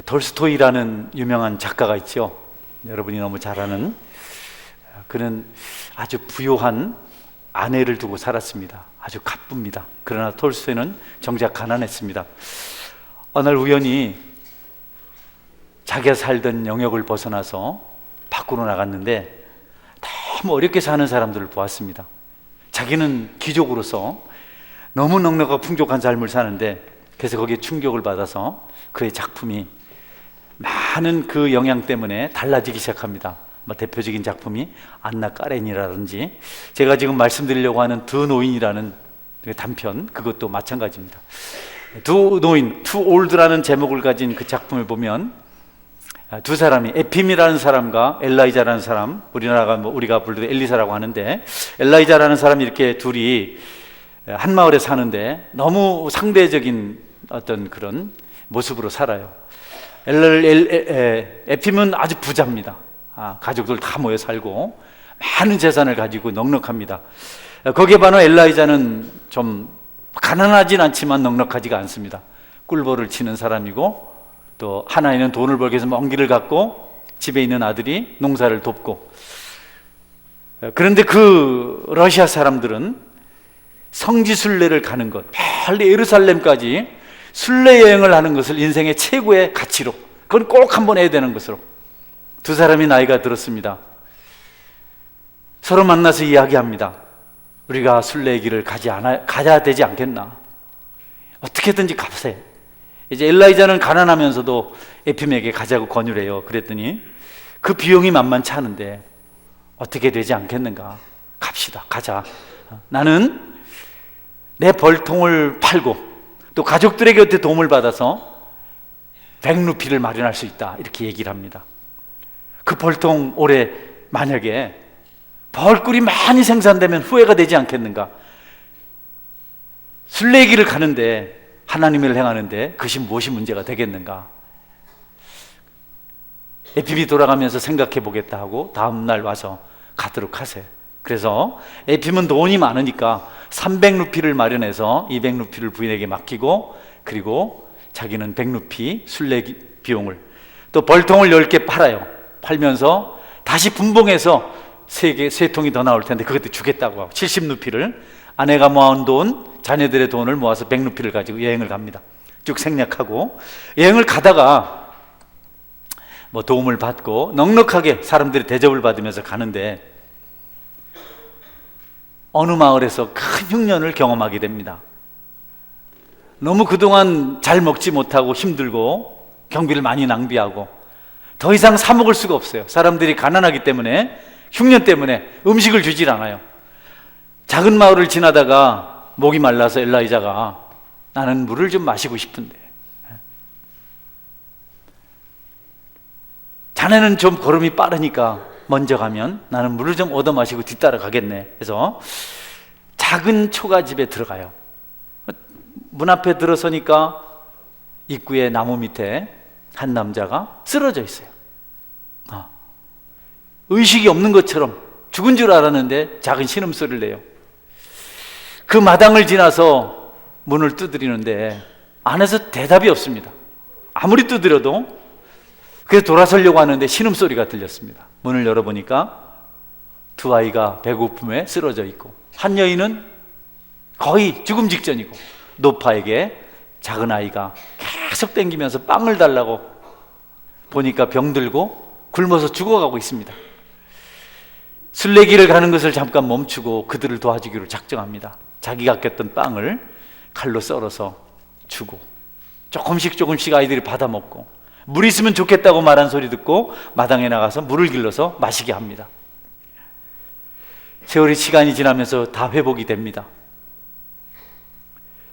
톨스토이라는 유명한 작가가 있죠. 여러분이 너무 잘 아는. 그는 아주 부유한 아내를 두고 살았습니다. 아주 가쁩니다. 그러나 톨스토이는 정작 가난했습니다. 어느 날 우연히 자기가 살던 영역을 벗어나서 밖으로 나갔는데 너무 어렵게 사는 사람들을 보았습니다. 자기는 귀족으로서 너무 넉넉하고 풍족한 삶을 사는데, 그래서 거기에 충격을 받아서 그의 작품이 많은 그 영향 때문에 달라지기 시작합니다. 대표적인 작품이 안나 까렌이라든지, 제가 지금 말씀드리려고 하는 두 노인이라는 단편, 그것도 마찬가지입니다. 두 노인, 투 올드라는 제목을 가진 그 작품을 보면 두 사람이, 에핌이라는 사람과 엘라이자라는 사람, 우리가 부르는 엘리사라고 하는데, 엘라이자라는 사람이 이렇게 둘이 한 마을에 사는데 너무 상대적인 어떤 그런 모습으로 살아요. 에핌은 아주 부자입니다. 가족들 다 모여 살고 많은 재산을 가지고 넉넉합니다. 거기에 반해 엘라이자는 좀 가난하진 않지만 넉넉하지가 않습니다. 꿀벌을 치는 사람이고, 또 하나에는 돈을 벌기 위해서 먼 길을 갔고, 집에 있는 아들이 농사를 돕고. 그런데 그 러시아 사람들은 성지 순례를 가는 것, 빨리 예루살렘까지 순례 여행을 하는 것을 인생의 최고의 가치로, 그건 꼭 한번 해야 되는 것으로. 두 사람이 나이가 들었습니다. 서로 만나서 이야기합니다. 우리가 순례의 길을 가야 되지 않겠나? 어떻게든지 가보세요. 이제 엘라이자는 가난하면서도 에핌에게 가자고 권유를 해요. 그랬더니 그 비용이 만만치 않은데 어떻게 되지 않겠는가? 갑시다, 가자. 나는 내 벌통을 팔고 또 가족들에게 어떻게 도움을 받아서 100루피를 마련할 수 있다, 이렇게 얘기를 합니다. 그 벌통 올해 만약에 벌꿀이 많이 생산되면 후회가 되지 않겠는가? 순례길을 가는데, 하나님을 행하는데 그것이 무엇이 문제가 되겠는가? 에핌이 돌아가면서 생각해 보겠다 하고 다음날 와서 가도록 하세요. 그래서 에핌은 돈이 많으니까 300루피를 마련해서 200루피를 부인에게 맡기고, 그리고 자기는 100루피 순례 비용을, 또 벌통을 10개 팔아요. 팔면서 다시 분봉해서 3통이 더 나올 텐데 그것도 주겠다고 하고 70루피를, 아내가 모아온 돈, 자녀들의 돈을 모아서 100루피를 가지고 여행을 갑니다. 쭉 생략하고 여행을 가다가 도움을 받고 넉넉하게 사람들이 대접을 받으면서 가는데, 어느 마을에서 큰 흉년을 경험하게 됩니다. 너무 그동안 잘 먹지 못하고 힘들고 경비를 많이 낭비하고 더 이상 사 먹을 수가 없어요. 사람들이 가난하기 때문에, 흉년 때문에 음식을 주질 않아요. 작은 마을을 지나다가 목이 말라서 엘라이자가, 나는 물을 좀 마시고 싶은데, 자네는 좀 걸음이 빠르니까 먼저 가면 나는 물을 좀 얻어 마시고 뒤따라 가겠네. 그래서 작은 초가집에 들어가요. 문 앞에 들어서니까 입구에 나무 밑에 한 남자가 쓰러져 있어요. 의식이 없는 것처럼 죽은 줄 알았는데 작은 신음소리를 내요. 그 마당을 지나서 문을 두드리는데 안에서 대답이 없습니다. 아무리 두드려도. 그래서 돌아서려고 하는데 신음소리가 들렸습니다. 문을 열어보니까 두 아이가 배고픔에 쓰러져 있고, 한 여인은 거의 죽음 직전이고, 노파에게 작은 아이가 계속 땡기면서 빵을 달라고, 보니까 병들고 굶어서 죽어가고 있습니다. 순례길을 가는 것을 잠깐 멈추고 그들을 도와주기로 작정합니다. 자기가 아꼈던 빵을 칼로 썰어서 주고, 조금씩 아이들이 받아 먹고, 물 있으면 좋겠다고 말한 소리 듣고 마당에 나가서 물을 길러서 마시게 합니다. 시간이 지나면서 다 회복이 됩니다.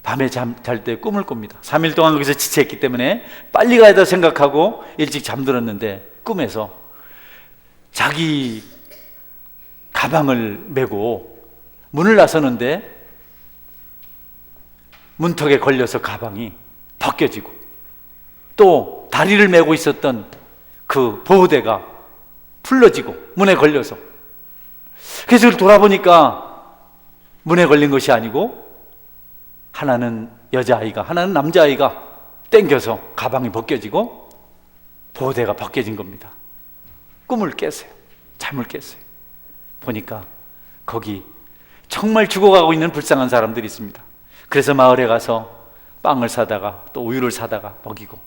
밤에 잘 때 꿈을 꿉니다. 3일 동안 거기서 지체했기 때문에 빨리 가야 다 생각하고 일찍 잠들었는데, 꿈에서 자기 가방을 메고 문을 나서는데 문턱에 걸려서 가방이 벗겨지고, 또 다리를 메고 있었던 그 보호대가 풀러지고 문에 걸려서, 그래서 돌아보니까 문에 걸린 것이 아니고 하나는 여자아이가, 하나는 남자아이가 땡겨서 가방이 벗겨지고 보호대가 벗겨진 겁니다. 꿈을 깼어요. 잠을 깼어요. 보니까 거기 정말 죽어가고 있는 불쌍한 사람들이 있습니다. 그래서 마을에 가서 빵을 사다가 또 우유를 사다가 먹이고,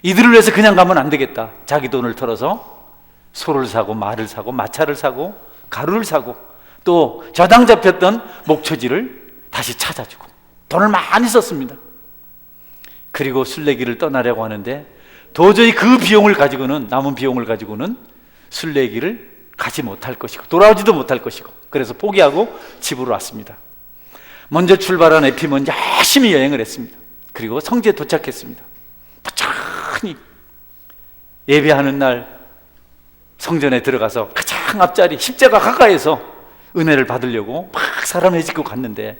이들을 위해서 그냥 가면 안 되겠다. 자기 돈을 털어서 소를 사고 말을 사고 마차를 사고 가루를 사고 또 저당 잡혔던 목초지를 다시 찾아주고 돈을 많이 썼습니다. 그리고 순례길을 떠나려고 하는데 도저히 그 비용을 가지고는, 남은 비용을 가지고는 순례길을 가지 못할 것이고 돌아오지도 못할 것이고, 그래서 포기하고 집으로 왔습니다. 먼저 출발한 에핌은 열심히 여행을 했습니다. 그리고 성지에 도착했습니다. 천천히 예배하는 날 성전에 들어가서 가장 앞자리 십자가 가까이에서 은혜를 받으려고 막 사람을 짓고 갔는데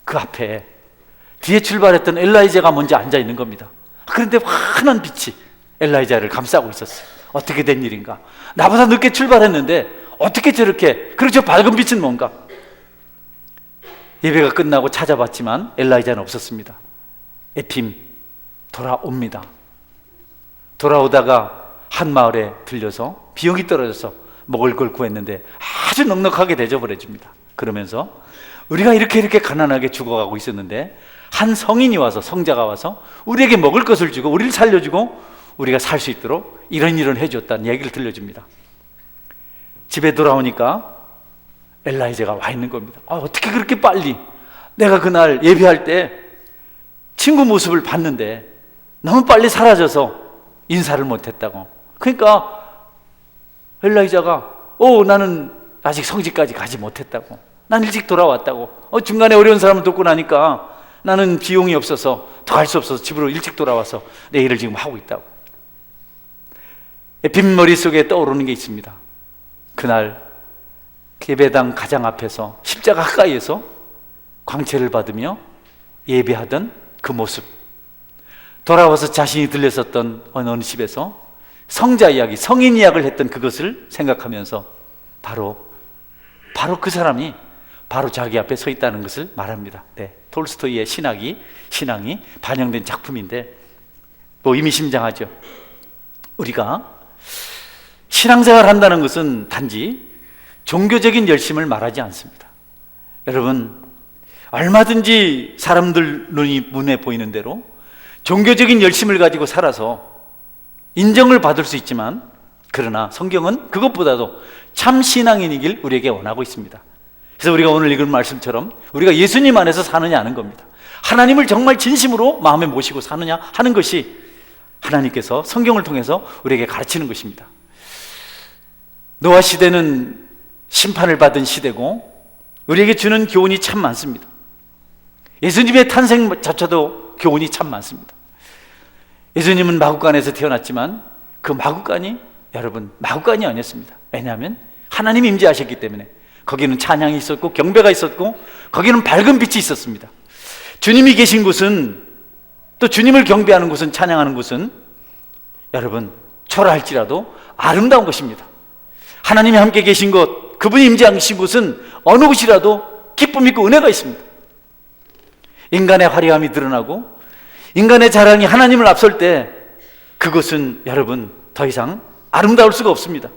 그 앞에 뒤에 출발했던 엘라이자가 먼저 앉아 있는 겁니다. 그런데 환한 빛이 엘라이자를 감싸고 있었어요. 어떻게 된 일인가? 나보다 늦게 출발했는데 어떻게 저렇게, 그리고 저 밝은 빛은 뭔가? 예배가 끝나고 찾아봤지만 엘라이자는 없었습니다. 에핌 돌아옵니다. 돌아오다가 한 마을에 들려서 비용이 떨어져서 먹을 걸 구했는데 아주 넉넉하게 대접을 해줍니다. 그러면서 우리가 이렇게 가난하게 죽어가고 있었는데 한 성인이 와서, 성자가 와서 우리에게 먹을 것을 주고 우리를 살려주고 우리가 살 수 있도록 이런 해줬다는 얘기를 들려줍니다. 집에 돌아오니까 엘라이자가 와 있는 겁니다. 어떻게 그렇게 빨리? 내가 그날 예배할 때 친구 모습을 봤는데 너무 빨리 사라져서 인사를 못했다고. 그러니까 엘라이자가 나는 아직 성지까지 가지 못했다고, 난 일찍 돌아왔다고, 중간에 어려운 사람을 돕고 나니까 나는 비용이 없어서 더 갈 수 없어서 집으로 일찍 돌아와서 내 일을 지금 하고 있다고. 에핌 머릿속에 떠오르는 게 있습니다. 그날 예배당 가장 앞에서 십자가 가까이에서 광채를 받으며 예배하던 그 모습, 돌아와서 자신이 들렸었던 어느 집에서 성자 이야기, 성인 이야기를 했던 그것을 생각하면서 바로 그 사람이 바로 자기 앞에 서 있다는 것을 말합니다. 네, 톨스토이의 신앙이 반영된 작품인데 의미심장하죠. 우리가 신앙생활을 한다는 것은 단지 종교적인 열심을 말하지 않습니다. 여러분, 얼마든지 사람들 눈에 보이는 대로 종교적인 열심을 가지고 살아서 인정을 받을 수 있지만, 그러나 성경은 그것보다도 참 신앙인이길 우리에게 원하고 있습니다. 그래서 우리가 오늘 읽은 말씀처럼 우리가 예수님 안에서 사느냐 하는 겁니다. 하나님을 정말 진심으로 마음에 모시고 사느냐 하는 것이 하나님께서 성경을 통해서 우리에게 가르치는 것입니다. 노아 시대는 심판을 받은 시대고 우리에게 주는 교훈이 참 많습니다. 예수님의 탄생조차도 교훈이 참 많습니다. 예수님은 마구간에서 태어났지만 그 마구간이, 여러분, 마구간이 아니었습니다. 왜냐하면 하나님이 임재하셨기 때문에 거기는 찬양이 있었고 경배가 있었고 거기는 밝은 빛이 있었습니다. 주님이 계신 곳은, 또 주님을 경배하는 곳은, 찬양하는 곳은 여러분 초라할지라도 아름다운 것입니다. 하나님이 함께 계신 곳, 그분이 임재하신 곳은 어느 곳이라도 기쁨 있고 은혜가 있습니다. 인간의 화려함이 드러나고 인간의 자랑이 하나님을 앞설 때 그것은 여러분 더 이상 아름다울 수가 없습니다.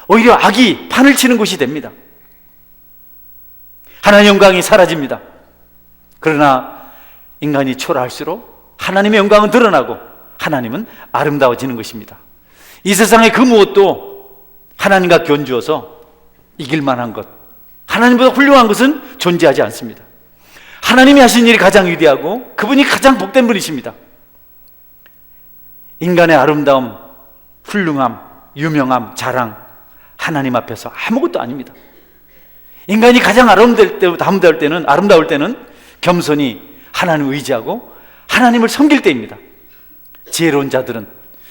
오히려 악이 판을 치는 곳이 됩니다. 하나님의 영광이 사라집니다. 그러나 인간이 초라할수록 하나님의 영광은 드러나고 하나님은 아름다워지는 것입니다. 이 세상의 그 무엇도 하나님과 견주어서 이길 만한 것, 하나님보다 훌륭한 것은 존재하지 않습니다. 하나님이 하신 일이 가장 위대하고 그분이 가장 복된 분이십니다. 인간의 아름다움, 훌륭함, 유명함, 자랑, 하나님 앞에서 아무것도 아닙니다. 인간이 가장 아름다울 때는 겸손히 하나님을 의지하고 하나님을 섬길 때입니다. 지혜로운 자들은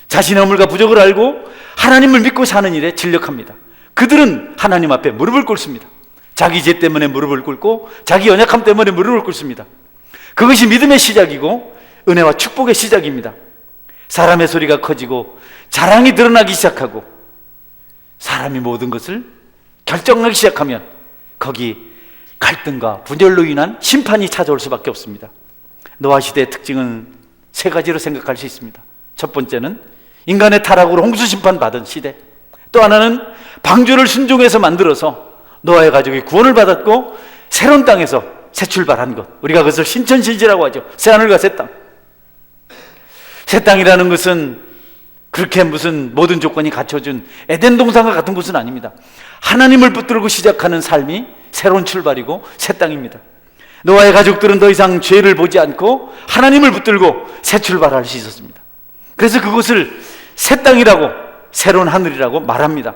자신의 허물과 부족을 알고 하나님을 믿고 사는 일에 진력합니다. 그들은 하나님 앞에 무릎을 꿇습니다. 자기 죄 때문에 무릎을 꿇고 자기 연약함 때문에 무릎을 꿇습니다. 그것이 믿음의 시작이고 은혜와 축복의 시작입니다. 사람의 소리가 커지고 자랑이 드러나기 시작하고 사람이 모든 것을 결정하기 시작하면 거기 갈등과 분열로 인한 심판이 찾아올 수밖에 없습니다. 노아 시대의 특징은 세 가지로 생각할 수 있습니다. 첫 번째는 인간의 타락으로 홍수 심판 받은 시대, 또 하나는 방주를 순종해서 만들어서 노아의 가족이 구원을 받았고 새로운 땅에서 새 출발한 것, 우리가 그것을 신천신지라고 하죠. 새하늘과 새 땅. 새 땅이라는 것은 그렇게 무슨 모든 조건이 갖춰준 에덴 동산과 같은 곳은 아닙니다. 하나님을 붙들고 시작하는 삶이 새로운 출발이고 새 땅입니다. 노아의 가족들은 더 이상 죄를 보지 않고 하나님을 붙들고 새 출발할 수 있었습니다. 그래서 그곳을 새 땅이라고, 새로운 하늘이라고 말합니다.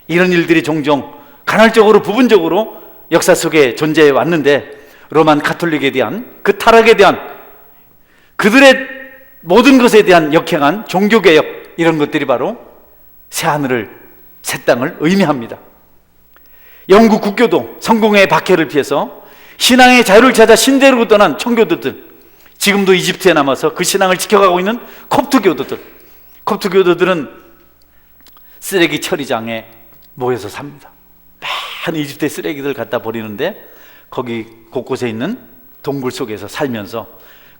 이런 일들이 종종 간헐적으로 부분적으로 역사 속에 존재해 왔는데, 로만 가톨릭에 대한 그 타락에 대한 그들의 모든 것에 대한 역행한 종교개혁, 이런 것들이 바로 새하늘을, 새 땅을 의미합니다. 영국 국교도 성공의 박해를 피해서 신앙의 자유를 찾아 신대로 떠난 청교도들, 지금도 이집트에 남아서 그 신앙을 지켜가고 있는 콥트교도들은 쓰레기 처리장에 모여서 삽니다. 많은 이집트의 쓰레기들 갖다 버리는데 거기 곳곳에 있는 동굴 속에서 살면서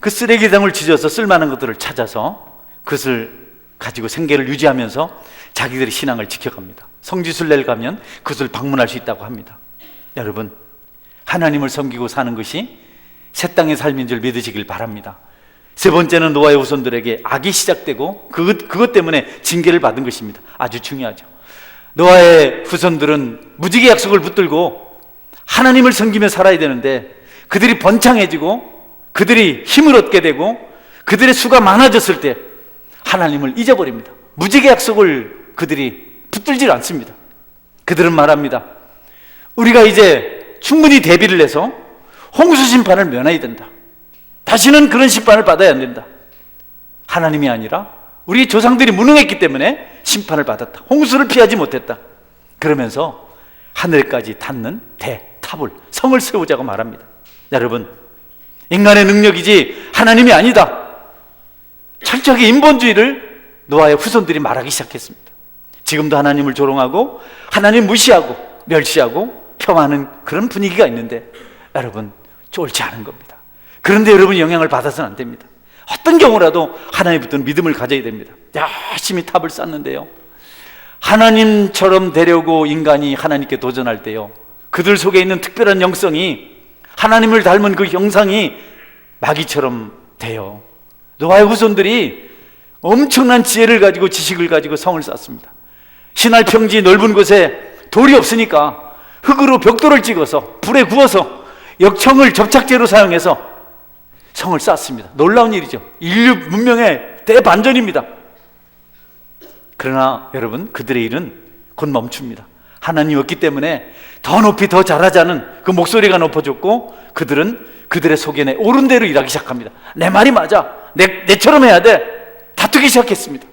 그 쓰레기장을 지져서 쓸만한 것들을 찾아서 그것을 가지고 생계를 유지하면서 자기들의 신앙을 지켜갑니다. 성지순례를 가면 그것을 방문할 수 있다고 합니다. 여러분, 하나님을 섬기고 사는 것이 새 땅의 삶인 줄 믿으시길 바랍니다. 세 번째는 노아의 후손들에게 악이 시작되고 그것 때문에 징계를 받은 것입니다. 아주 중요하죠. 노아의 후손들은 무지개 약속을 붙들고 하나님을 섬기며 살아야 되는데, 그들이 번창해지고 그들이 힘을 얻게 되고 그들의 수가 많아졌을 때 하나님을 잊어버립니다. 무지개 약속을 그들이 붙들질 않습니다. 그들은 말합니다. 우리가 이제 충분히 대비를 해서 홍수 심판을 면해야 된다. 다시는 그런 심판을 받아야 안 된다. 하나님이 아니라 우리 조상들이 무능했기 때문에 심판을 받았다. 홍수를 피하지 못했다. 그러면서 하늘까지 닿는 대탑을, 성을 세우자고 말합니다. 여러분, 인간의 능력이지 하나님이 아니다. 철저하게 인본주의를 노아의 후손들이 말하기 시작했습니다. 지금도 하나님을 조롱하고 하나님 무시하고 멸시하고 폄하하는 그런 분위기가 있는데, 여러분, 옳지 않은 겁니다. 그런데 여러분이 영향을 받아서는 안 됩니다. 어떤 경우라도 하나님 붙드는 믿음을 가져야 됩니다. 열심히 탑을 쌓는데요, 하나님처럼 되려고 인간이 하나님께 도전할 때요, 그들 속에 있는 특별한 영성이, 하나님을 닮은 그 형상이 마귀처럼 돼요. 노아의 후손들이 엄청난 지혜를 가지고 지식을 가지고 성을 쌓습니다. 신할 평지 넓은 곳에 돌이 없으니까 흙으로 벽돌을 찍어서 불에 구워서 역청을 접착제로 사용해서 성을 쌓습니다. 놀라운 일이죠. 인류 문명의 대반전입니다. 그러나 여러분, 그들의 일은 곧 멈춥니다. 하나님이 없기 때문에 더 높이 더 잘하자는 그 목소리가 높아졌고, 그들은 그들의 속에 옳은 대로 일하기 시작합니다. 내 말이 맞아, 내처럼 해야 돼, 다투기 시작했습니다.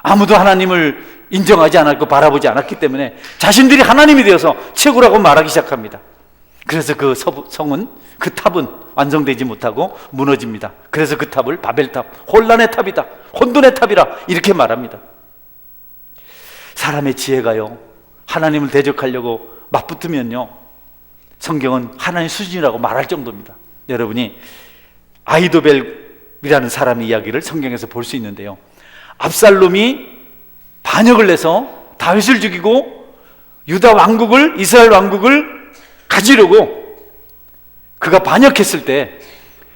아무도 하나님을 인정하지 않았고 바라보지 않았기 때문에 자신들이 하나님이 되어서 최고라고 말하기 시작합니다. 그래서 그 성은, 그 탑은 완성되지 못하고 무너집니다. 그래서 그 탑을 바벨탑, 혼란의 탑이다, 혼돈의 탑이라 이렇게 말합니다. 사람의 지혜가요, 하나님을 대적하려고 맞붙으면요, 성경은 하나님 수준이라고 말할 정도입니다. 여러분이 아히도벨이라는 사람의 이야기를 성경에서 볼 수 있는데요, 압살롬이 반역을 해서 다윗을 죽이고 유다 왕국을, 이스라엘 왕국을 가지려고 그가 반역했을 때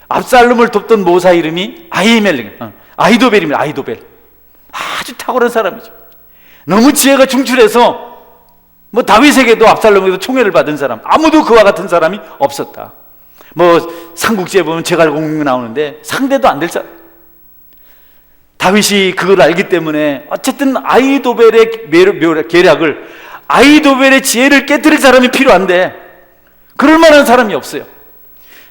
압살롬을 돕던 모사 이름이 아히도벨입니다. 아히도벨. 아주 탁월한 사람이죠. 너무 지혜가 충출해서 다윗에게도 압살롬에게도 총애를 받은 사람, 아무도 그와 같은 사람이 없었다. 삼국지에 보면 제갈공명 나오는데 상대도 안 될 사람. 다윗이 그걸 알기 때문에 어쨌든 아히도벨의 계략을, 아히도벨의 지혜를 깨뜨릴 사람이 필요한데 그럴 만한 사람이 없어요.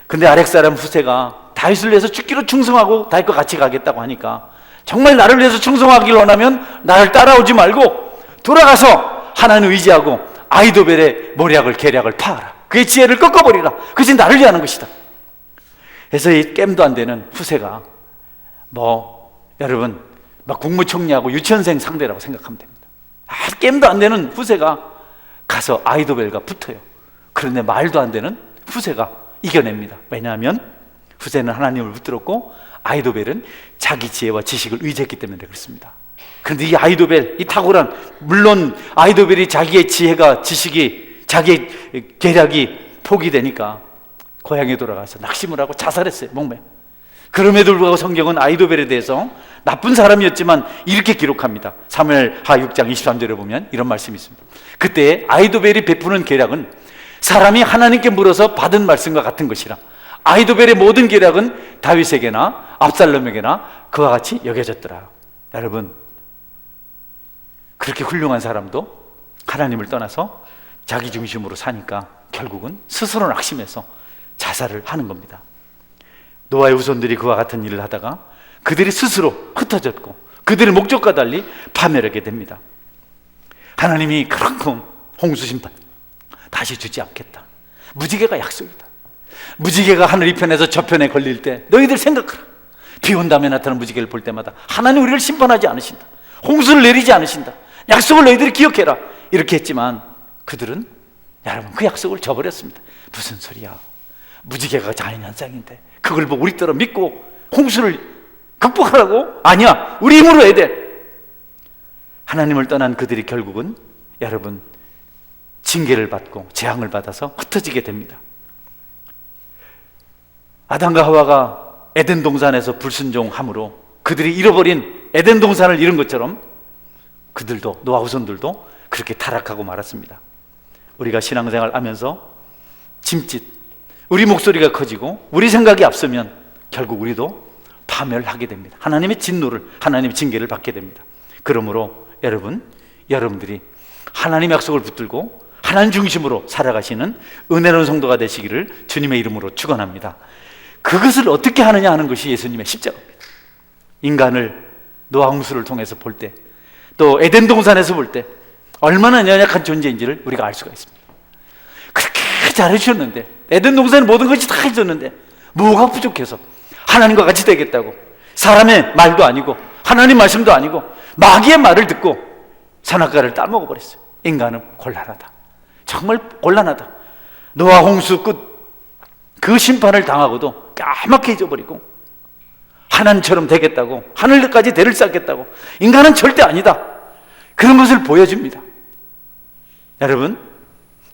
근데 아렉 사람 후세가 다윗을 위해서 죽기로 충성하고 다윗과 같이 가겠다고 하니까, 정말 나를 위해서 충성하길 원하면 나를 따라오지 말고 돌아가서 하나님을 의지하고 아히도벨의 모략을, 계략을 파하라. 그의 지혜를 꺾어버리라. 그것이 나를 위하는 것이다. 그래서 이 겜도 안 되는 후세가 여러분 국무총리하고 유치원생 상대라고 생각하면 됩니다. 겜도 안 되는 후세가 가서 아히도벨과 붙어요. 그런데 말도 안 되는 후세가 이겨냅니다. 왜냐하면 후세는 하나님을 붙들었고 아히도벨은 자기 지혜와 지식을 의지했기 때문에 그렇습니다. 그런데 이 아히도벨, 이 탁월한, 물론 아히도벨이 자기의 지혜가, 지식이, 자기의 계략이 포기되니까 고향에 돌아가서 낙심을 하고 자살했어요. 목매. 그럼에도 불구하고 성경은 아히도벨에 대해서 나쁜 사람이었지만 이렇게 기록합니다. 사무엘하 6장 23절에 보면 이런 말씀이 있습니다. 그때 아히도벨이 베푸는 계략은 사람이 하나님께 물어서 받은 말씀과 같은 것이라. 아히도벨의 모든 계략은 다윗에게나 압살롬에게나 그와 같이 여겨졌더라. 여러분, 그렇게 훌륭한 사람도 하나님을 떠나서 자기 중심으로 사니까 결국은 스스로 낙심해서 자살을 하는 겁니다. 노아의 후손들이 그와 같은 일을 하다가 그들이 스스로 흩어졌고 그들의 목적과 달리 파멸하게 됩니다. 하나님이 그렇고 홍수 심판 다시 주지 않겠다. 무지개가 약속이다. 무지개가 하늘 이편에서 저편에 걸릴 때 너희들 생각하라. 비 온 다음에 나타나는 무지개를 볼 때마다 하나님 우리를 심판하지 않으신다. 홍수를 내리지 않으신다. 약속을 너희들이 기억해라. 이렇게 했지만 그들은 여러분 그 약속을 저버렸습니다. 무슨 소리야. 무지개가 자연현상인데 그걸 보고 우리처럼 믿고 홍수를 극복하라고? 아니야. 우리 힘으로 해야 돼. 하나님을 떠난 그들이 결국은 여러분 징계를 받고 재앙을 받아서 흩어지게 됩니다. 아담과 하와가 에덴 동산에서 불순종함으로 그들이 잃어버린 에덴 동산을 잃은 것처럼 그들도, 노아 후손들도 그렇게 타락하고 말았습니다. 우리가 신앙생활 하면서 짐짓, 우리 목소리가 커지고 우리 생각이 앞서면 결국 우리도 파멸하게 됩니다. 하나님의 진노를, 하나님의 징계를 받게 됩니다. 그러므로 여러분들이 하나님의 약속을 붙들고 하나님 중심으로 살아가시는 은혜로운 성도가 되시기를 주님의 이름으로 축원합니다. 그것을 어떻게 하느냐 하는 것이 예수님의 십자가입니다. 인간을 노아 홍수를 통해서 볼 때, 또 에덴 동산에서 볼 때 얼마나 연약한 존재인지를 우리가 알 수가 있습니다. 그렇게 잘해주셨는데, 에덴 동산에 모든 것이 다 해줬는데 뭐가 부족해서 하나님과 같이 되겠다고, 사람의 말도 아니고 하나님 말씀도 아니고 마귀의 말을 듣고 선악과를 따먹어버렸어요. 인간은 곤란하다. 정말 곤란하다. 노아 홍수 끝 그 심판을 당하고도 까맣게 잊어버리고 하나님처럼 되겠다고, 하늘까지 대를 쌓겠다고, 인간은 절대 아니다. 그런 것을 보여줍니다. 여러분,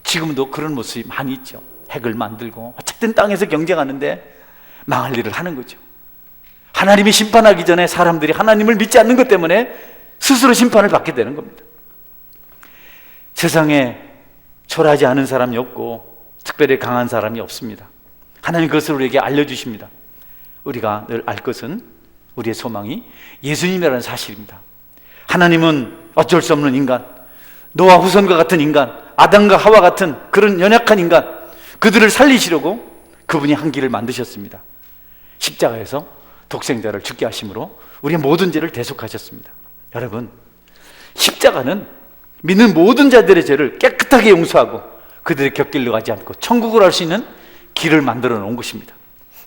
지금도 그런 모습이 많이 있죠. 핵을 만들고 어쨌든 땅에서 경쟁하는데 망할 일을 하는 거죠. 하나님이 심판하기 전에 사람들이 하나님을 믿지 않는 것 때문에 스스로 심판을 받게 되는 겁니다. 세상에 초라하지 않은 사람이 없고 특별히 강한 사람이 없습니다. 하나님 그것을 우리에게 알려주십니다. 우리가 늘 알 것은 우리의 소망이 예수님이라는 사실입니다. 하나님은 어쩔 수 없는 인간, 노아 후손과 같은 인간, 아담과 하와 같은 그런 연약한 인간, 그들을 살리시려고 그분이 한 길을 만드셨습니다. 십자가에서 독생자를 죽게 하심으로 우리의 모든 죄를 대속하셨습니다. 여러분, 십자가는 믿는 모든 자들의 죄를 깨끗하게 용서하고 그들의 곁길로 가지 않고 천국을 갈 수 있는 길을 만들어 놓은 것입니다.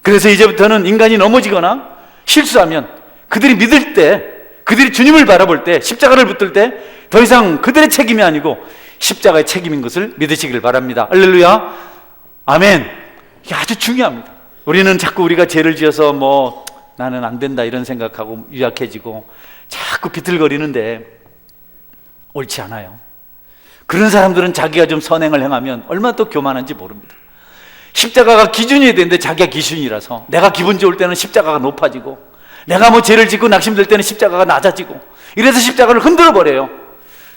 그래서 이제부터는 인간이 넘어지거나 실수하면 그들이 믿을 때, 그들이 주님을 바라볼 때, 십자가를 붙들 때 더 이상 그들의 책임이 아니고 십자가의 책임인 것을 믿으시길 바랍니다. 할렐루야, 아멘. 이게 아주 중요합니다. 우리는 자꾸 우리가 죄를 지어서 나는 안 된다 이런 생각하고 유약해지고 자꾸 비틀거리는데 옳지 않아요. 그런 사람들은 자기가 좀 선행을 행하면 얼마나 또 교만한지 모릅니다. 십자가가 기준이 되는데 자기가 기준이라서 내가 기분 좋을 때는 십자가가 높아지고, 내가 죄를 짓고 낙심될 때는 십자가가 낮아지고, 이래서 십자가를 흔들어 버려요.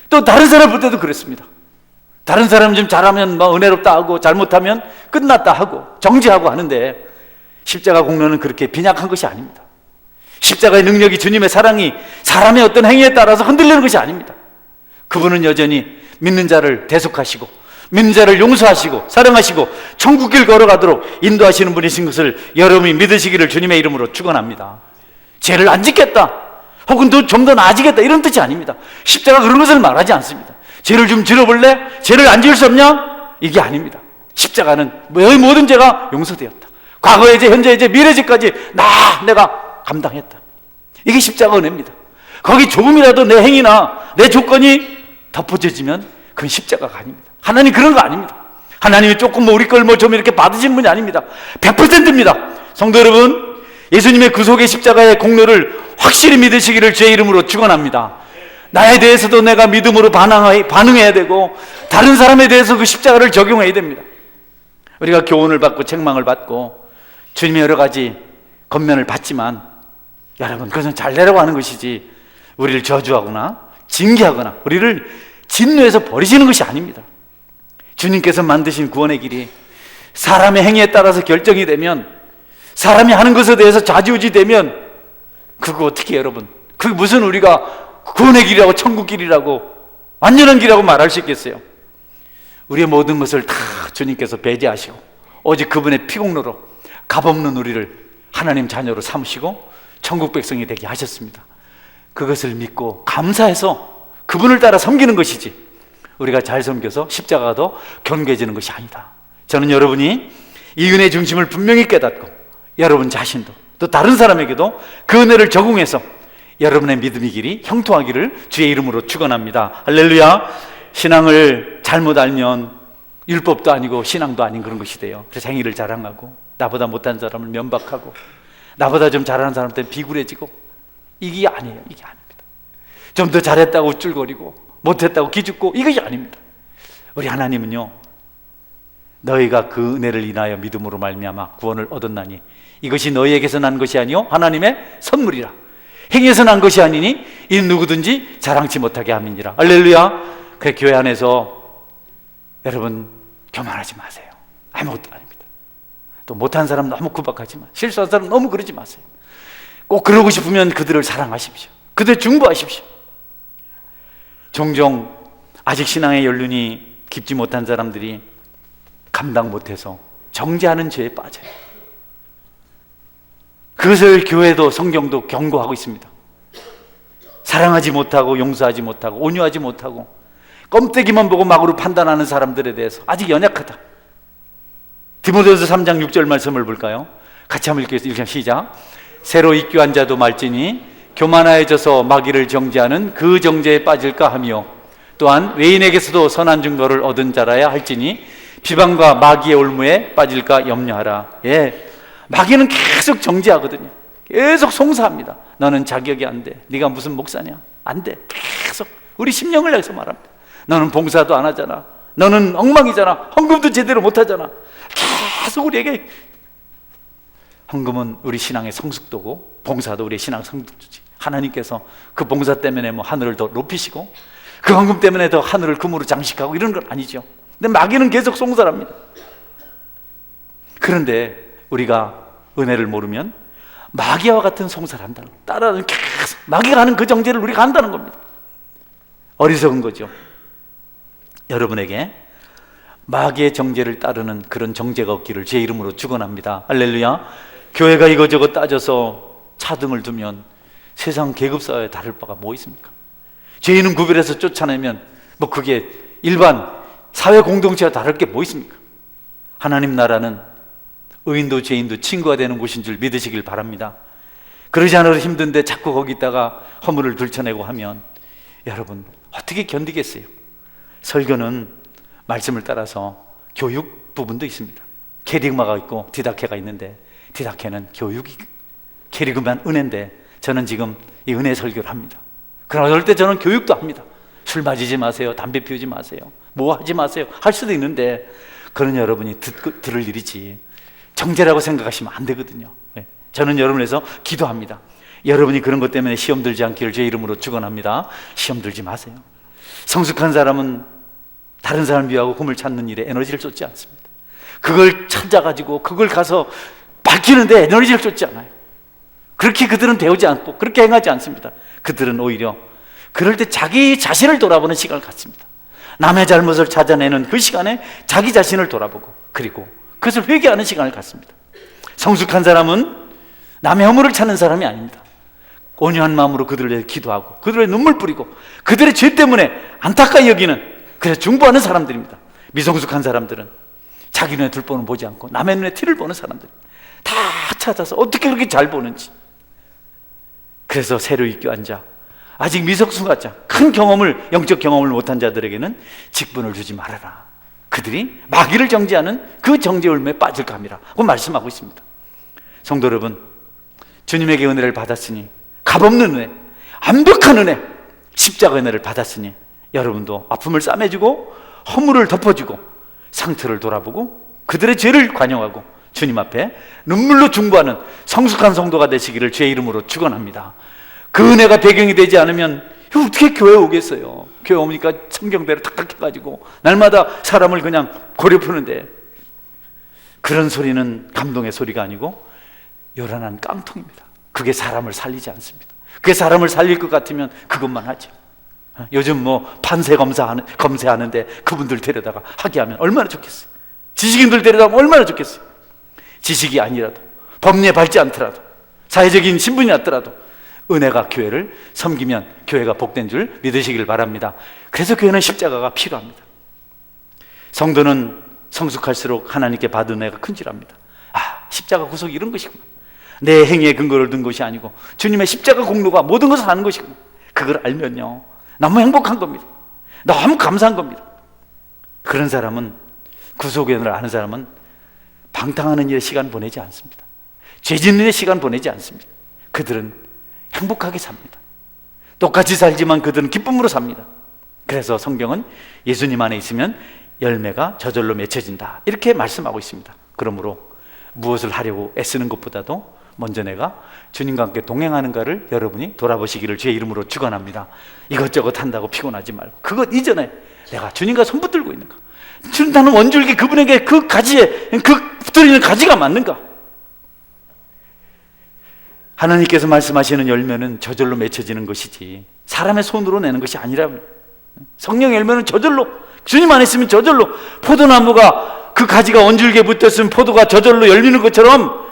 또 다른 사람 볼 때도 그렇습니다. 다른 사람 좀 잘하면 은혜롭다 하고 잘못하면 끝났다 하고 정지하고 하는데 십자가 공로는 그렇게 빈약한 것이 아닙니다. 십자가의 능력이, 주님의 사랑이 사람의 어떤 행위에 따라서 흔들리는 것이 아닙니다. 그분은 여전히 믿는 자를 대속하시고 믿는 자를 용서하시고 사랑하시고 천국길 걸어가도록 인도하시는 분이신 것을 여러분이 믿으시기를 주님의 이름으로 축원합니다. 죄를 안 짓겠다 혹은 좀 더 나아지겠다 이런 뜻이 아닙니다. 십자가 그런 것을 말하지 않습니다. 죄를 좀 지어볼래? 죄를 안 지을 수 없냐? 이게 아닙니다. 십자가는 너의 모든 죄가 용서되었다. 과거의 죄, 현재의 죄, 미래의 죄까지 내가 감당했다. 이게 십자가 은혜입니다. 거기 조금이라도 내 행위나 내 조건이 덮어져지면 그건 십자가가 아닙니다. 하나님 그런 거 아닙니다. 하나님이 조금 우리 걸 좀 이렇게 받으신 분이 아닙니다. 100%입니다. 성도 여러분, 예수님의 구속의 십자가의 공로를 확실히 믿으시기를 주의 이름으로 축원합니다. 나에 대해서도 내가 믿음으로 반응해야 되고 다른 사람에 대해서 그 십자가를 적용해야 됩니다. 우리가 교훈을 받고 책망을 받고 주님의 여러 가지 권면을 받지만 여러분, 그것은 잘 되라고 하는 것이지 우리를 저주하거나 징계하거나 우리를 진노해서 버리시는 것이 아닙니다. 주님께서 만드신 구원의 길이 사람의 행위에 따라서 결정이 되면, 사람이 하는 것에 대해서 좌지우지 되면 그거 어떻게 여러분, 그게 무슨 우리가 구원의 길이라고 천국 길이라고 완전한 길이라고 말할 수 있겠어요? 우리의 모든 것을 다 주님께서 배제하시고 오직 그분의 피공로로 값없는 우리를 하나님 자녀로 삼으시고 천국 백성이 되게 하셨습니다. 그것을 믿고 감사해서 그분을 따라 섬기는 것이지 우리가 잘 섬겨서 십자가가 더 견고해지는 것이 아니다. 저는 여러분이 이 은혜의 중심을 분명히 깨닫고 여러분 자신도 또 다른 사람에게도 그 은혜를 적용해서 여러분의 믿음의 길이 형통하기를 주의 이름으로 축원합니다. 할렐루야. 신앙을 잘못 알면 율법도 아니고 신앙도 아닌 그런 것이 돼요. 그래서 행위를 자랑하고 나보다 못한 사람을 면박하고 나보다 좀 잘하는 사람한테 비굴해지고, 이게 아니에요. 이게 아닙니다. 좀 더 잘했다고 우쭐거리고 못했다고 기죽고, 이것이 아닙니다. 우리 하나님은요, 너희가 그 은혜를 인하여 믿음으로 말미암아 구원을 얻었나니 이것이 너희에게서 난 것이 아니요 하나님의 선물이라. 행위에서 난 것이 아니니 이 누구든지 자랑치 못하게 함이니라. 할렐루야. 그래, 교회 안에서 여러분 교만하지 마세요. 아무것도 아닙니다. 또 못한 사람 너무 구박하지 마세요. 실수한 사람 너무 그러지 마세요. 꼭 그러고 싶으면 그들을 사랑하십시오. 그들 중보하십시오. 종종 아직 신앙의 연륜이 깊지 못한 사람들이 감당 못해서 정죄하는 죄에 빠져요. 그것을 교회도 성경도 경고하고 있습니다. 사랑하지 못하고 용서하지 못하고 온유하지 못하고 껌때기만 보고 막으로 판단하는 사람들에 대해서 아직 연약하다. 디모데후서 3장 6절 말씀을 볼까요? 같이 한번 읽겠습니다. 시작. 새로 입교한 자도 말지니 교만하여져서 마귀를 정죄하는 그 정죄에 빠질까 하며, 또한 외인에게서도 선한 증거를 얻은 자라야 할지니 비방과 마귀의 올무에 빠질까 염려하라. 예, 마귀는 계속 정죄하거든요. 계속 송사합니다. 너는 자격이 안 돼. 네가 무슨 목사냐? 안 돼. 계속 우리 심령을 내서 말합니다. 너는 봉사도 안 하잖아. 너는 엉망이잖아. 헌금도 제대로 못 하잖아. 계속 우리에게. 헌금은 우리 신앙의 성숙도고 봉사도 우리의 신앙 성숙도지. 하나님께서 그 봉사 때문에 뭐 하늘을 더 높이시고 그 헌금 때문에 더 하늘을 금으로 장식하고 이런 건 아니죠. 근데 마귀는 계속 송사합니다. 그런데 우리가 은혜를 모르면 마귀와 같은 송사를 한다는, 따라는 계속 마귀가 하는 그 정죄를 우리가 한다는 겁니다. 어리석은 거죠. 여러분에게 마귀의 정죄를 따르는 그런 정죄가 없기를 제 이름으로 축원합니다. 할렐루야. 교회가 이거저거 따져서 차등을 두면 세상 계급사회에 다를 바가 뭐 있습니까? 죄인은 구별해서 쫓아내면 뭐 그게 일반 사회 공동체와 다를 게 뭐 있습니까? 하나님 나라는 의인도 죄인도 친구가 되는 곳인 줄 믿으시길 바랍니다. 그러지 않아도 힘든데 자꾸 거기다가 허물을 들춰내고 하면 여러분 어떻게 견디겠어요? 설교는 말씀을 따라서 교육 부분도 있습니다. 캐리그마가 있고 디다케가 있는데, 디다케는 교육이, 캐리그마는 은혜인데 저는 지금 이 은혜 설교를 합니다. 그러나 어떨 때 저는 교육도 합니다. 술 마시지 마세요. 담배 피우지 마세요. 뭐 하지 마세요. 할 수도 있는데 그런 여러분이 들을 일이지 정죄라고 생각하시면 안 되거든요. 저는 여러분을 위해서 기도합니다. 여러분이 그런 것 때문에 시험 들지 않기를 제 이름으로 축원합니다. 시험 들지 마세요. 성숙한 사람은 다른 사람을 위하고 흠을 찾는 일에 에너지를 쏟지 않습니다. 그걸 찾아가지고 그걸 가서 밝히는데 에너지를 쏟지 않아요. 그렇게 그들은 배우지 않고 그렇게 행하지 않습니다. 그들은 오히려 그럴 때 자기 자신을 돌아보는 시간을 갖습니다. 남의 잘못을 찾아내는 그 시간에 자기 자신을 돌아보고 그리고 그것을 회개하는 시간을 갖습니다. 성숙한 사람은 남의 허물을 찾는 사람이 아닙니다. 온유한 마음으로 그들을 위해 기도하고 그들의 눈물 뿌리고 그들의 죄 때문에 안타까이 여기는, 그래서 중보하는 사람들입니다. 미성숙한 사람들은 자기 눈에 둘보는 보지 않고 남의 눈에 티를 보는 사람들, 다 찾아서 어떻게 그렇게 잘 보는지. 그래서 새로 입교한 자, 아직 미성숙한 자, 큰 경험을, 영적 경험을 못한 자들에게는 직분을 주지 말아라. 그들이 마귀를 정죄하는 그 정죄 울매에 빠질까 함이라 고 말씀하고 있습니다. 성도 여러분, 주님에게 은혜를 받았으니 값없는 은혜, 완벽한 은혜, 십자가 은혜를 받았으니 여러분도 아픔을 싸매주고 허물을 덮어주고 상처를 돌아보고 그들의 죄를 관용하고 주님 앞에 눈물로 중보하는 성숙한 성도가 되시기를 주의 이름으로 축원합니다. 그 은혜가 배경이 되지 않으면 어떻게 교회 오겠어요? 교회 오니까 성경대로 탁탁해가지고 날마다 사람을 그냥 고려푸는데, 그런 소리는 감동의 소리가 아니고 요란한 깡통입니다. 그게 사람을 살리지 않습니다. 그게 사람을 살릴 것 같으면 그것만 하죠. 요즘 판세 검사하는데 그분들 데려다가 하게 하면 얼마나 좋겠어요. 지식인들 데려다가 얼마나 좋겠어요. 지식이 아니라도, 법리에 밟지 않더라도, 사회적인 신분이 없더라도 은혜가 교회를 섬기면 교회가 복된 줄 믿으시길 바랍니다. 그래서 교회는 십자가가 필요합니다. 성도는 성숙할수록 하나님께 받은 은혜가 큰줄압니다. 십자가 구속이 이런 것이구나. 내 행위에 근거를 둔 것이 아니고 주님의 십자가 공로가 모든 것을 하는 것이구나. 그걸 알면요, 너무 행복한 겁니다. 너무 감사한 겁니다. 그런 사람은, 구속의 은혜를 아는 사람은 방탕하는 일에 시간 보내지 않습니다. 죄 짓는 일에 시간 보내지 않습니다. 그들은 행복하게 삽니다. 똑같이 살지만 그들은 기쁨으로 삽니다. 그래서 성경은 예수님 안에 있으면 열매가 저절로 맺혀진다, 이렇게 말씀하고 있습니다. 그러므로 무엇을 하려고 애쓰는 것보다도 먼저 내가 주님과 함께 동행하는가를 여러분이 돌아보시기를 주의 이름으로 축원합니다. 이것저것 한다고 피곤하지 말고 그것 이전에 내가 주님과 손 붙들고 있는가, 나는 원줄기 그분에게 그 가지에 붙들리는 가지가 맞는가. 하나님께서 말씀하시는 열매는 저절로 맺혀지는 것이지 사람의 손으로 내는 것이 아니라, 성령 열매는 저절로, 주님 안에 있으면 저절로, 포도나무가 그 가지가 원줄기에 붙었으면 포도가 저절로 열리는 것처럼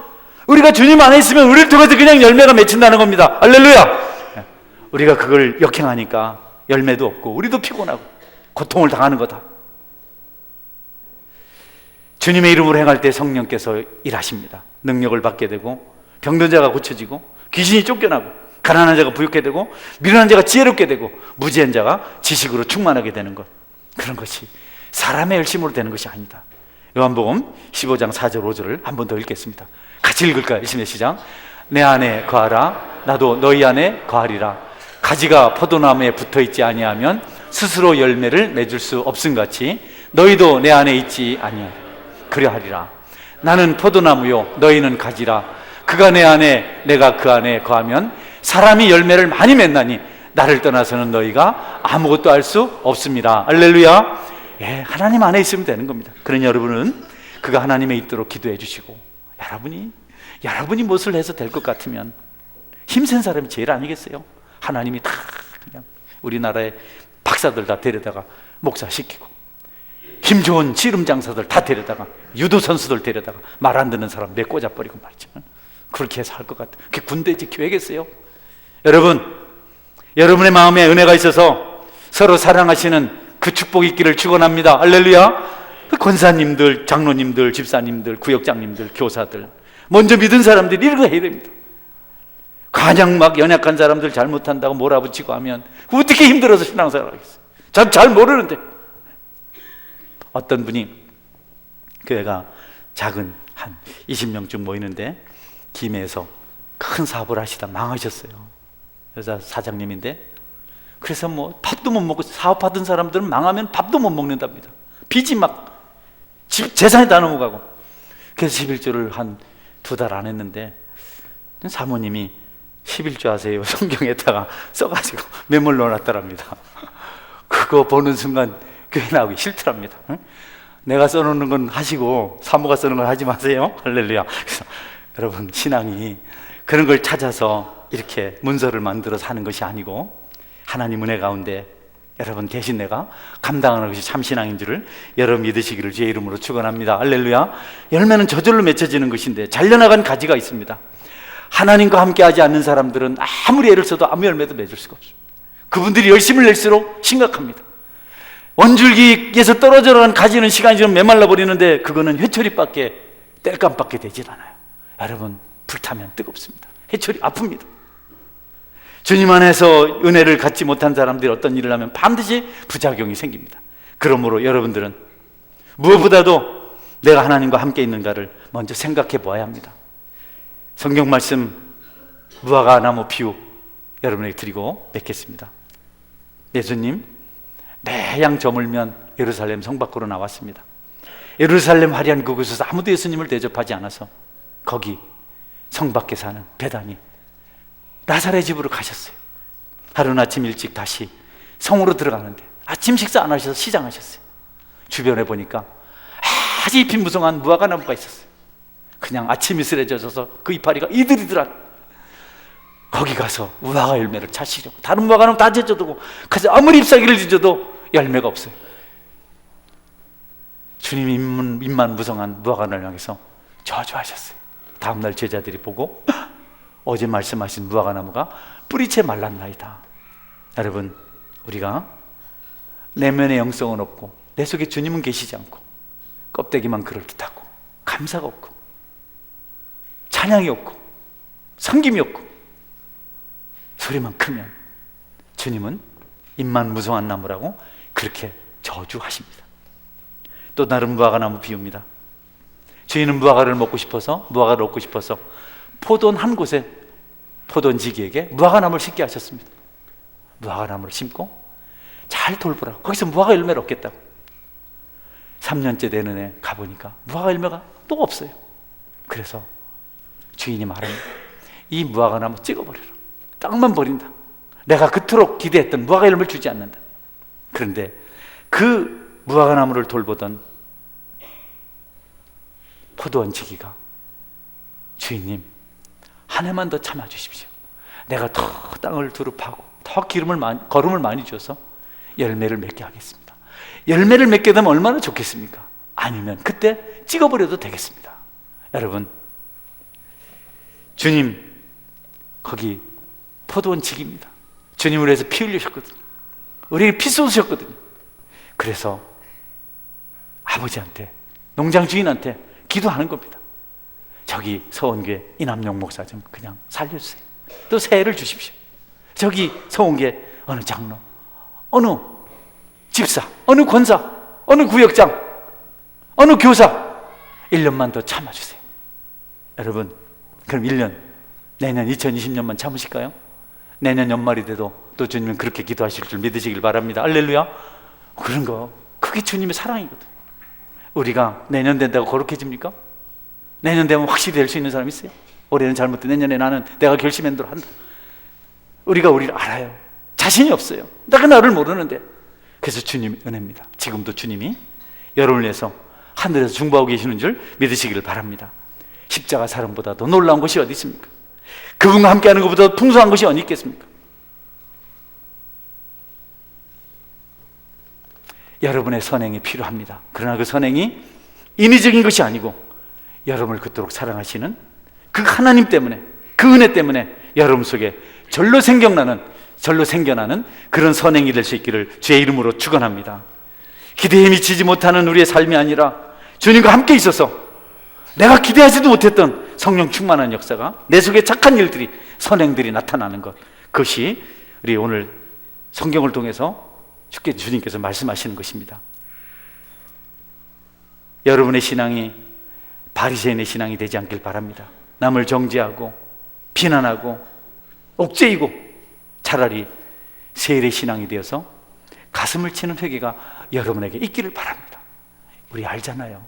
우리가 주님 안에 있으면 우리를 통해서 그냥 열매가 맺힌다는 겁니다. 할렐루야. 우리가 그걸 역행하니까 열매도 없고 우리도 피곤하고 고통을 당하는 거다. 주님의 이름으로 행할 때 성령께서 일하십니다. 능력을 받게 되고 병든 자가 고쳐지고 귀신이 쫓겨나고 가난한 자가 부유하게 되고 미련한 자가 지혜롭게 되고 무지한 자가 지식으로 충만하게 되는 것, 그런 것이 사람의 열심으로 되는 것이 아니다. 요한복음 15장 4절 5절을 한 번 더 읽겠습니다. 같이 읽을까요? 시작. 내 안에 거하라, 나도 너희 안에 거하리라. 가지가 포도나무에 붙어있지 아니하면 스스로 열매를 맺을 수 없음같이 너희도 내 안에 있지 아니하리라. 그리하리라. 나는 포도나무요 너희는 가지라. 그가 내 안에 내가 그 안에 거하면 사람이 열매를 많이 맺나니 나를 떠나서는 너희가 아무것도 할 수 없습니다. 할렐루야. 하나님 안에 있으면 되는 겁니다. 그러니 여러분은 그가 하나님에 있도록 기도해 주시고, 여러분이 무엇을 해서 될 것 같으면 힘센 사람이 제일 아니겠어요? 하나님이 다 그냥 우리나라의 박사들 다 데려다가 목사시키고, 힘 좋은 씨름 장사들 다 데려다가, 유도 선수들 데려다가 말 안 듣는 사람 내 꽂아버리고 말이죠. 그렇게 해서 할 것 같아요. 그게 군대지 교회겠어요? 여러분의 마음에 은혜가 있어서 서로 사랑하시는 그 축복이 있기를 축원합니다. 할렐루야. 권사님들, 장로님들, 집사님들, 구역장님들, 교사들, 먼저 믿은 사람들이 이런 거 해야 됩니다. 가장 막 연약한 사람들 잘못한다고 몰아붙이고 하면 어떻게 힘들어서 신앙생활 하겠어요? 잘 모르는데. 어떤 분이 교회가 작은 한 20명쯤 모이는데 김해에서 큰 사업을 하시다 망하셨어요. 여자 사장님인데, 그래서 밥도 못 먹고, 사업하던 사람들은 망하면 밥도 못 먹는답니다. 빚이 막 재산이 다 넘어가고. 그래서 11조를 한 2달 안 했는데 사모님이 11조 하세요 성경에다가 써가지고 메모를 넣어놨더랍니다. 그거 보는 순간 교회 나오기 싫더랍니다. 내가 써놓는 건 하시고 사모가 써놓은 건 하지 마세요. 할렐루야. 그래서 여러분, 신앙이 그런 걸 찾아서 이렇게 문서를 만들어서 하는 것이 아니고 하나님 은혜 가운데 여러분 대신 내가 감당하는 것이 참 신앙인 줄을 여러분 믿으시기를 주의 이름으로 축원합니다. 할렐루야. 열매는 저절로 맺혀지는 것인데 잘려나간 가지가 있습니다. 하나님과 함께하지 않는 사람들은 아무리 애를 써도 아무 열매도 맺을 수가 없습니다. 그분들이 열심을 낼수록 심각합니다. 원줄기에서 떨어져간 가지는 시간이 좀 메말라 버리는데 그거는 회초리밖에 땔감밖에 되질 않아요. 여러분, 불타면 뜨겁습니다. 회초리 아픕니다. 주님 안에서 은혜를 갖지 못한 사람들이 어떤 일을 하면 반드시 부작용이 생깁니다. 그러므로 여러분들은 무엇보다도 내가 하나님과 함께 있는가를 먼저 생각해 보아야 합니다. 성경 말씀, 무화과 나무 비유 여러분에게 드리고 맺겠습니다. 예수님 매양 저물면 예루살렘 성 밖으로 나왔습니다. 예루살렘 화려한 그곳에서 아무도 예수님을 대접하지 않아서 거기 성 밖에 사는 베다니 나사렛 집으로 가셨어요. 하루는 아침 일찍 다시 성으로 들어가는데 아침 식사 안 하셔서 시장하셨어요. 주변에 보니까 아주 잎이 무성한 무화과 나무가 있었어요. 그냥 아침 이슬에 젖어서 그 이파리가 이들이더라. 거기 가서 무화과 열매를 찾으려고 다른 무화과 나무 다 젖어두고 가서 아무리 잎사귀를 뒤져도 열매가 없어요. 주님이 잎만 무성한 무화과를 향해서 저주하셨어요. 다음날 제자들이 보고 어제 말씀하신 무화과 나무가 뿌리채 말랐나이다. 여러분, 우리가 내면의 영성은 없고 내 속에 주님은 계시지 않고 껍데기만 그럴듯하고 감사가 없고 찬양이 없고 섬김이 없고 소리만 크면 주님은 잎만 무성한 나무라고 그렇게 저주하십니다. 또 다른 무화과 나무 비유입니다. 주인은 무화과를 먹고 싶어서 무화과를 얻고 싶어서 포도원 한 곳에 포도원지기에게 무화과 나무를 심게 하셨습니다. 무화과 나무를 심고 잘 돌보라고, 거기서 무화과 열매를 얻겠다고. 3년째 되는 애 가보니까 무화과 열매가 또 없어요. 그래서 주인이 말합니다. 이 무화과 나무 찍어버려라. 땅만 버린다. 내가 그토록 기대했던 무화과 열매를 주지 않는다. 그런데 그 무화과 나무를 돌보던 포도원 지기가 주인님 한 해만 더 참아주십시오. 내가 더 땅을 두릅하고 더 거름을 많이 줘서 열매를 맺게 하겠습니다. 열매를 맺게 되면 얼마나 좋겠습니까? 아니면 그때 찍어버려도 되겠습니다. 여러분, 주님 거기 포도원 지기입니다. 주님을 위해서 피 흘리셨거든요. 우리에게 피 쏟으셨거든요. 그래서 아버지한테, 농장 주인한테 기도하는 겁니다. 저기 서원교회 이남용 목사 좀 그냥 살려주세요. 또 새해를 주십시오. 저기 서원교회 어느 장로, 어느 집사, 어느 권사, 어느 구역장, 어느 교사 1년만 더 참아주세요. 여러분, 그럼 1년, 내년 2020년만 참으실까요? 내년 연말이 돼도 또 주님은 그렇게 기도하실 줄 믿으시길 바랍니다. 할렐루야. 그런 거, 그게 주님의 사랑이거든. 우리가 내년 된다고 거룩해집니까? 내년 되면 확실히 될 수 있는 사람 있어요? 올해는 잘못돼, 내년에 나는 내가 결심한 대로 한다. 우리가 우리를 알아요. 자신이 없어요. 내가 나를 모르는데. 그래서 주님의 은혜입니다. 지금도 주님이 여러분을 위해서 하늘에서 중보하고 계시는 줄 믿으시기를 바랍니다. 십자가 사랑보다 더 놀라운 것이 어디 있습니까? 그분과 함께하는 것보다 더 풍성한 것이 어디 있겠습니까? 여러분의 선행이 필요합니다. 그러나 그 선행이 인위적인 것이 아니고 여러분을 그토록 사랑하시는 그 하나님 때문에, 그 은혜 때문에 여러분 속에 절로 생겨나는 그런 선행이 될 수 있기를 주의 이름으로 축원합니다. 기대에 미치지 못하는 우리의 삶이 아니라 주님과 함께 있어서 내가 기대하지도 못했던 성령 충만한 역사가 내 속에 착한 일들이, 선행들이 나타나는 것, 그것이 우리 오늘 성경을 통해서 주님께서 말씀하시는 것입니다. 여러분의 신앙이 바리새인의 신앙이 되지 않길 바랍니다. 남을 정죄하고 비난하고 옥죄이고 차라리 세일의 신앙이 되어서 가슴을 치는 회개가 여러분에게 있기를 바랍니다. 우리 알잖아요.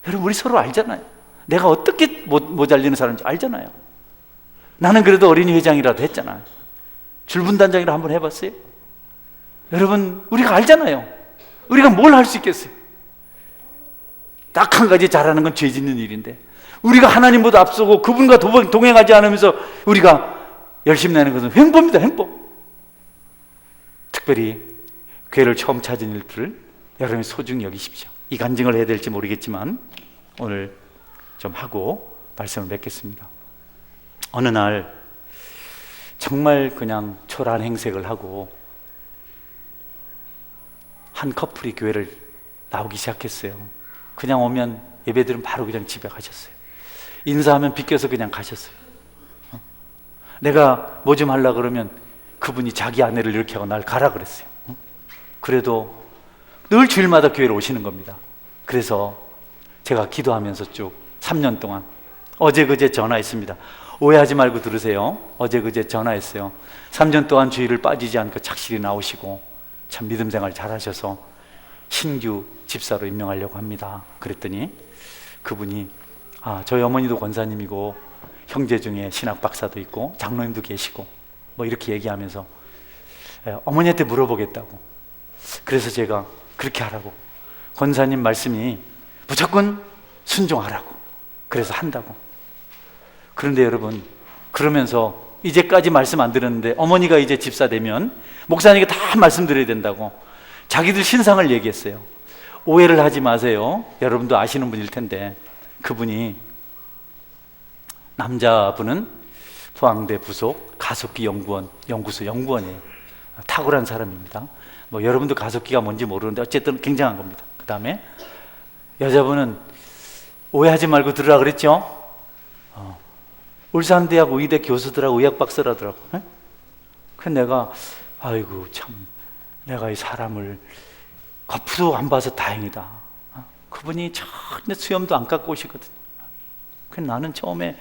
여러분, 우리 서로 알잖아요. 내가 어떻게 모자리는 사람인지 알잖아요. 나는 그래도 어린이 회장이라도 했잖아요. 줄분단장이라 한번 해봤어요? 여러분, 우리가 알잖아요. 우리가 뭘 할 수 있겠어요? 딱 한 가지 잘하는 건 죄 짓는 일인데, 우리가 하나님보다 앞서고 그분과 동행하지 않으면서 우리가 열심히 내는 것은 횡포입니다. 횡포. 특별히 교회를 처음 찾은 일들을 여러분이 소중히 여기십시오. 이 간증을 해야 될지 모르겠지만 오늘 좀 하고 말씀을 맺겠습니다. 어느 날 정말 그냥 초라한 행색을 하고 한 커플이 교회를 나오기 시작했어요. 그냥 오면 예배드리면 바로 그냥 집에 가셨어요. 인사하면 비껴서 그냥 가셨어요. 내가 뭐 좀 하려고 그러면 그분이 자기 아내를 이렇게 하고 날 가라 그랬어요. 그래도 늘 주일마다 교회로 오시는 겁니다. 그래서 제가 기도하면서 쭉 3년 동안 어제 그제 전화했습니다. 오해하지 말고 들으세요. 어제 그제 전화했어요. 3년 동안 주일을 빠지지 않고 착실히 나오시고 참 믿음 생활 잘하셔서 신규 집사로 임명하려고 합니다. 그랬더니 그분이 저희 어머니도 권사님이고 형제 중에 신학 박사도 있고 장로님도 계시고 뭐 이렇게 얘기하면서 어머니한테 물어보겠다고. 그래서 제가 그렇게 하라고, 권사님 말씀이 무조건 순종하라고, 그래서 한다고. 그런데 여러분, 그러면서 이제까지 말씀 안 드렸는데 어머니가 이제 집사 되면 목사님께 다 말씀드려야 된다고 자기들 신상을 얘기했어요. 오해를 하지 마세요. 여러분도 아시는 분일 텐데 그분이, 남자분은 포항대 부속 가속기 연구소 연구원이에요. 탁월한 사람입니다. 뭐 여러분도 가속기가 뭔지 모르는데 어쨌든 굉장한 겁니다. 그 다음에 여자분은, 오해하지 말고 들으라 그랬죠? 울산대학 의대 교수들하고 의학 박사라더라고. 그래서 내가 아이고 참, 내가 이 사람을 겉으로 안 봐서 다행이다. 그분이 전혀 수염도 안 깎고 오시거든요. 그래서 나는 처음에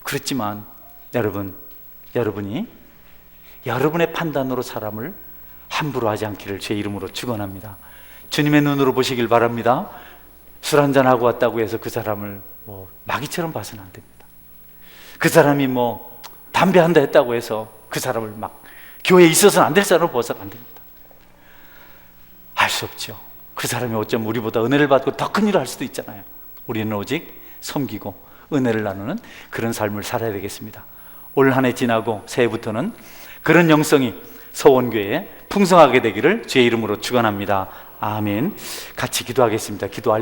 그랬지만 여러분이 여러분의 판단으로 사람을 함부로 하지 않기를 제 이름으로 축원합니다. 주님의 눈으로 보시길 바랍니다. 술 한잔하고 왔다고 해서 그 사람을 뭐 마귀처럼 봐서는 안 됩니다. 그 사람이 뭐 담배 한다 했다고 해서 그 사람을 막 교회에 있어서는 안 될 사람으로 봐서는 안 됩니다. 알 수 없죠. 그 사람이 어쩌면 우리보다 은혜를 받고 더 큰 일을 할 수도 있잖아요. 우리는 오직 섬기고 은혜를 나누는 그런 삶을 살아야 되겠습니다. 올 한 해 지나고 새해부터는 그런 영성이 서원교회에 풍성하게 되기를 주의 이름으로 축원합니다. 아멘. 같이 기도하겠습니다. 기도할